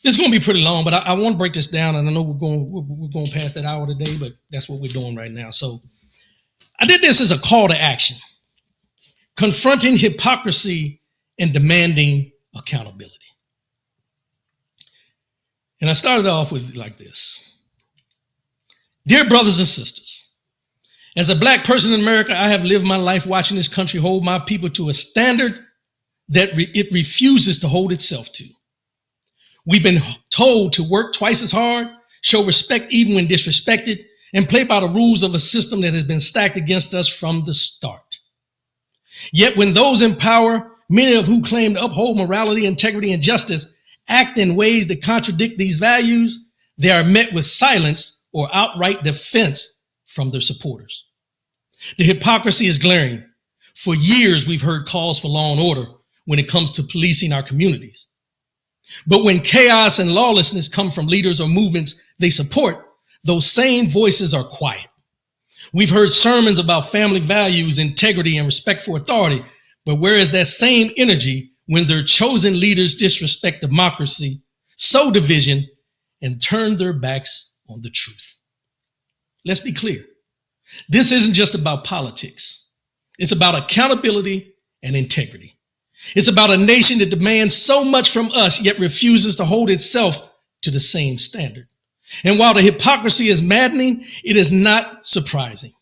This is going to be pretty long, but I want to break this down, and I know we're going past that hour today, but that's what we're doing right now. So I did this as a call to action, confronting hypocrisy and demanding accountability. And I started off with like this. Dear brothers and sisters, as a black person in America, I have lived my life watching this country hold my people to a standard that it refuses to hold itself to. We've been told to work twice as hard, show respect even when disrespected, and play by the rules of a system that has been stacked against us from the start. Yet when those in power, many of who claim to uphold morality, integrity, and justice, act in ways that contradict these values, they are met with silence or outright defense from their supporters. The hypocrisy is glaring. For years, we've heard calls for law and order when it comes to policing our communities. But when chaos and lawlessness come from leaders or movements they support, those same voices are quiet. We've heard sermons about family values, integrity, and respect for authority, but where is that same energy when their chosen leaders disrespect democracy, sow division, and turn their backs on the truth? Let's be clear. This isn't just about politics. It's about accountability and integrity. It's about a nation that demands so much from us, yet refuses to hold itself to the same standard. And while the hypocrisy is maddening, it is not surprising.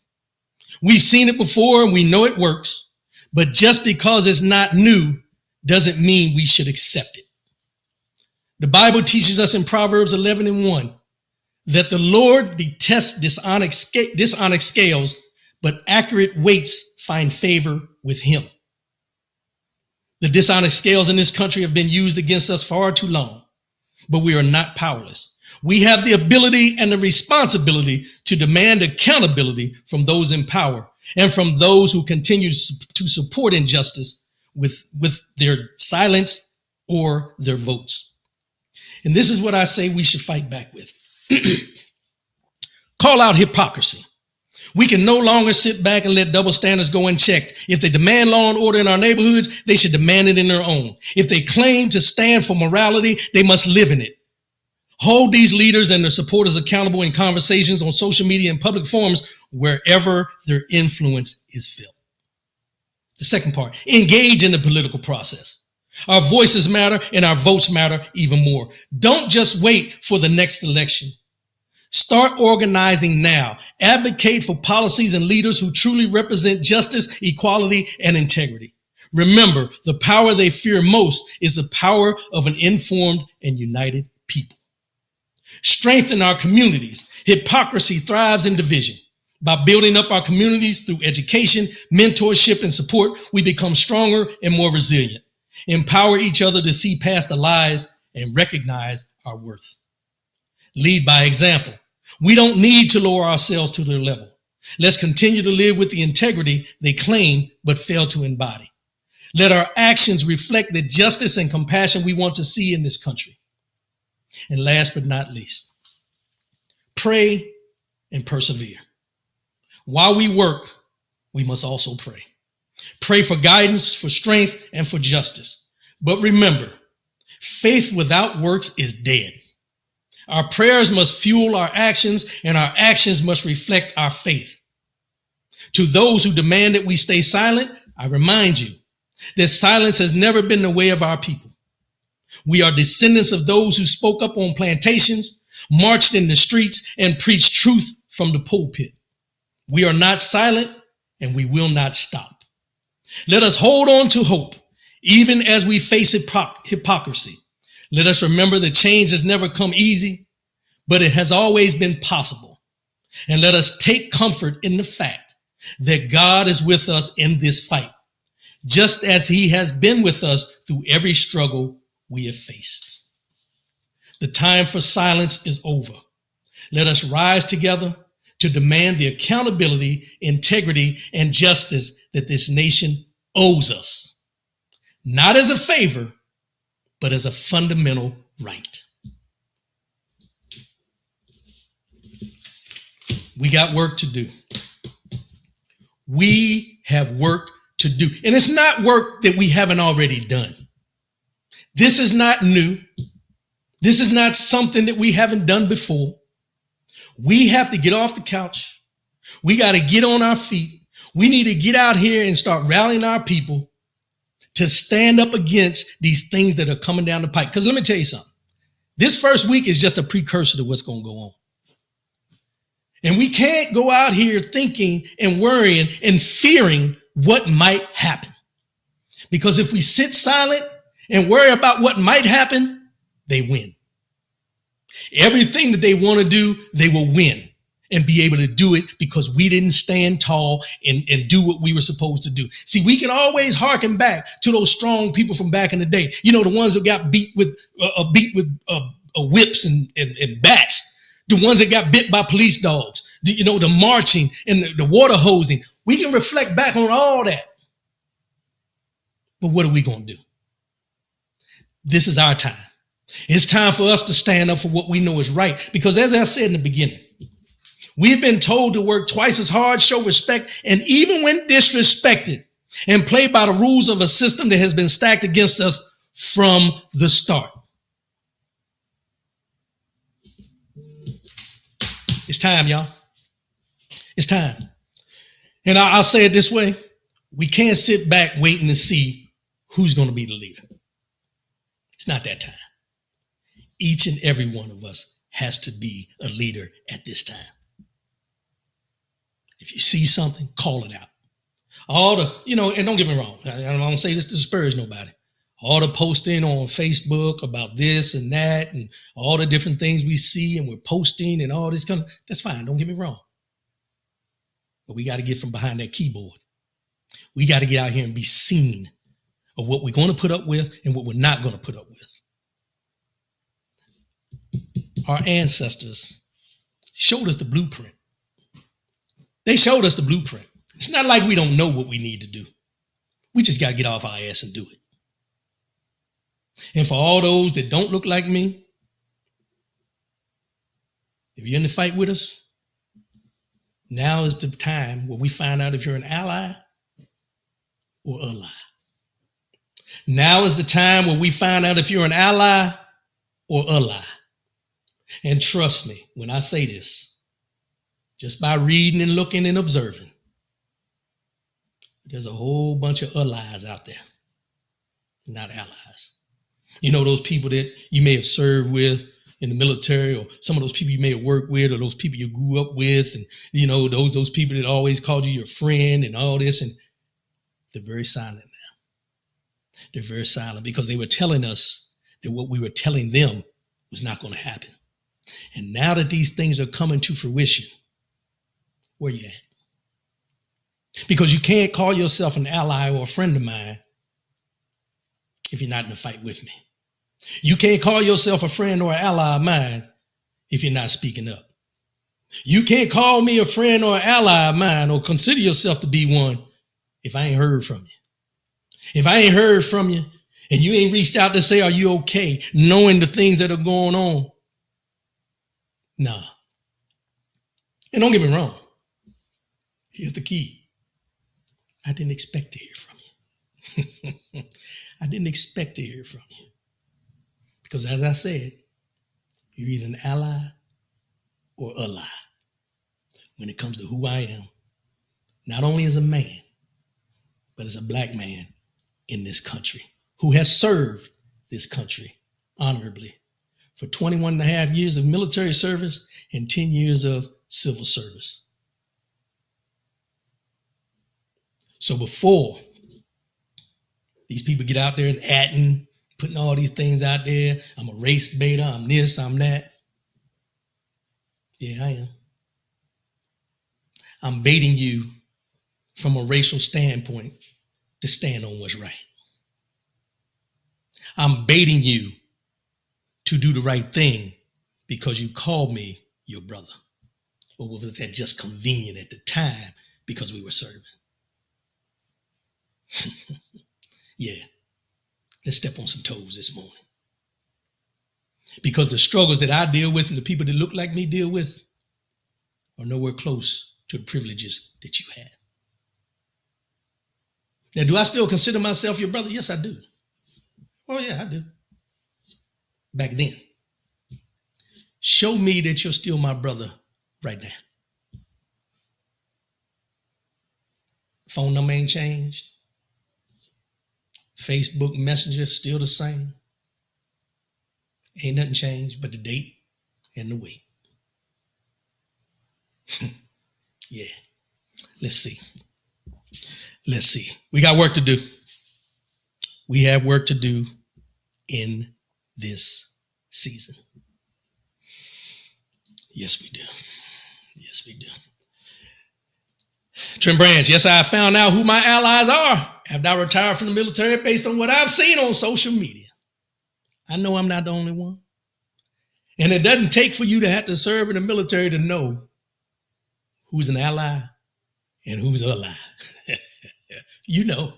We've seen it before and we know it works, but just because it's not new doesn't mean we should accept it. The Bible teaches us in Proverbs 11:1 that the Lord detests dishonest scales, but accurate weights find favor with him. The dishonest scales in this country have been used against us far too long, but we are not powerless. We have the ability and the responsibility to demand accountability from those in power and from those who continue to support injustice with their silence or their votes. And this is what I say we should fight back with. Call out hypocrisy. We can no longer sit back and let double standards go unchecked. If they demand law and order in our neighborhoods, they should demand it in their own. If they claim to stand for morality, they must live in it. Hold these leaders and their supporters accountable in conversations on social media and public forums wherever their influence is felt. The second part, engage in the political process. Our voices matter and our votes matter even more. Don't just wait for the next election. Start organizing now. Advocate for policies and leaders who truly represent justice, equality, and integrity. Remember, the power they fear most is the power of an informed and united people. Strengthen our communities. Hypocrisy thrives in division. By building up our communities through education, mentorship, and support, we become stronger and more resilient. Empower each other to see past the lies and recognize our worth. Lead by example. We don't need to lower ourselves to their level. Let's continue to live with the integrity they claim but fail to embody. Let our actions reflect the justice and compassion we want to see in this country. And last but not least, pray and persevere. While we work, we must also pray. Pray for guidance, for strength, and for justice. But remember, faith without works is dead. Our prayers must fuel our actions, and our actions must reflect our faith. To those who demand that we stay silent, I remind you that silence has never been the way of our people. We are descendants of those who spoke up on plantations, marched in the streets, and preached truth from the pulpit. We are not silent, and we will not stop. Let us hold on to hope, even as we face hypocrisy. Let us remember that change has never come easy, but it has always been possible. And let us take comfort in the fact that God is with us in this fight, just as he has been with us through every struggle we have faced. The time for silence is over. Let us rise together to demand the accountability, integrity, and justice that this nation owes us, not as a favor, but as a fundamental right. We got work to do. We have work to do. And it's not work that we haven't already done. This is not new. This is not something that we haven't done before. We have to get off the couch. We got to get on our feet. We need to get out here and start rallying our people to stand up against these things that are coming down the pike. Because let me tell you something. This first week is just a precursor to what's going to go on. And we can't go out here thinking and worrying and fearing what might happen. Because if we sit silent and worry about what might happen, they win. Everything that they want to do, they will win and be able to do it because we didn't stand tall and do what we were supposed to do. See, we can always harken back to those strong people from back in the day. You know, the ones that got beat with whips and bats, the ones that got bit by police dogs, the marching and the water hosing. We can reflect back on all that. But what are we going to do? This is our time. It's time for us to stand up for what we know is right. Because as I said in the beginning, we've been told to work twice as hard, show respect, and even when disrespected, and play by the rules of a system that has been stacked against us from the start. It's time, y'all. It's time. And I'll say it this way. We can't sit back waiting to see who's going to be the leader. It's not that time. Each and every one of us has to be a leader at this time. If you see something, call it out. All the, and don't get me wrong, I don't say this to disparage nobody. All the posting on Facebook about this and that and all the different things we see and we're posting and all this kind of, that's fine, don't get me wrong. But we got to get from behind that keyboard. We got to get out here and be seen of what we're going to put up with and what we're not going to put up with. Our ancestors showed us the blueprint. They showed us the blueprint. It's not like we don't know what we need to do. We just got to get off our ass and do it. And for all those that don't look like me, if you're in the fight with us, now is the time where we find out if you're an ally or a lie. Now is the time where we find out if you're an ally or a lie. And trust me, when I say this, just by reading and looking and observing, there's a whole bunch of allies out there, not allies. You know, those people that you may have served with in the military, or some of those people you may have worked with, or those people you grew up with, and those people that always called you your friend and all this, and they're very silent now. They're very silent because they were telling us that what we were telling them was not going to happen. And now that these things are coming to fruition, where you at? Because you can't call yourself an ally or a friend of mine if you're not in the fight with me. You can't call yourself a friend or an ally of mine if you're not speaking up. You can't call me a friend or an ally of mine or consider yourself to be one if I ain't heard from you. If I ain't heard from you and you ain't reached out to say, are you okay, knowing the things that are going on? Nah. And don't get me wrong. Here's the key. I didn't expect to hear from you. I didn't expect to hear from you. Because as I said, you're either an ally or a lie when it comes to who I am, not only as a man, but as a black man in this country who has served this country honorably for 21 and a half years of military service and 10 years of civil service. So before these people get out there and acting, putting all these things out there, I'm a race baiter, I'm this, I'm that. Yeah, I am. I'm baiting you from a racial standpoint to stand on what's right. I'm baiting you to do the right thing because you called me your brother. Or was that just convenient at the time because we were serving? Yeah, let's step on some toes this morning. Because the struggles that I deal with and the people that look like me deal with are nowhere close to the privileges that you had. Now, do I still consider myself your brother? Yes, I do. Oh, yeah, I do. Back then. Show me that you're still my brother right now. Phone number ain't changed. Facebook Messenger still the same. Ain't nothing changed but the date and the weight. Yeah. Let's see. We got work to do. We have work to do in this season. Yes, we do. Trim Branch, yes, I found out who my allies are after I retired from the military based on what I've seen on social media. I know I'm not the only one. And it doesn't take for you to have to serve in the military to know who's an ally and who's a lie. You know,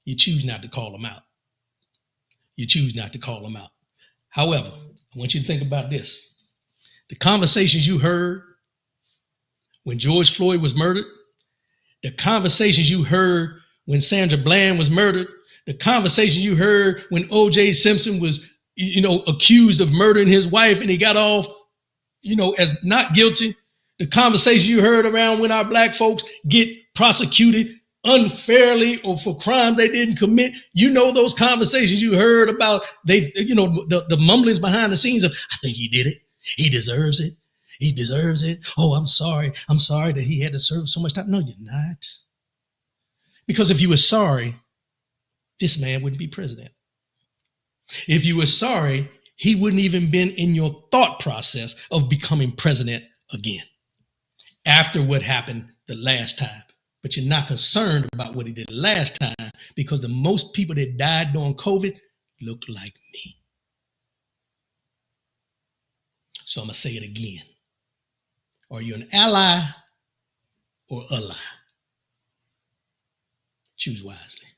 you choose not to call them out. However, I want you to think about this. The conversations you heard when George Floyd was murdered, the conversations you heard when Sandra Bland was murdered, the conversations you heard when O.J. Simpson was, accused of murdering his wife and he got off, as not guilty, the conversations you heard around when our black folks get prosecuted unfairly or for crimes they didn't commit. Those conversations you heard about, the mumblings behind the scenes of, I think he did it. He deserves it. Oh, I'm sorry that he had to serve so much time. No, you're not. Because if you were sorry, this man wouldn't be president. If you were sorry, he wouldn't even been in your thought process of becoming president again after what happened the last time. But you're not concerned about what he did last time because the most people that died during COVID look like me. So I'm going to say it again. Are you an ally or a lie? Choose wisely.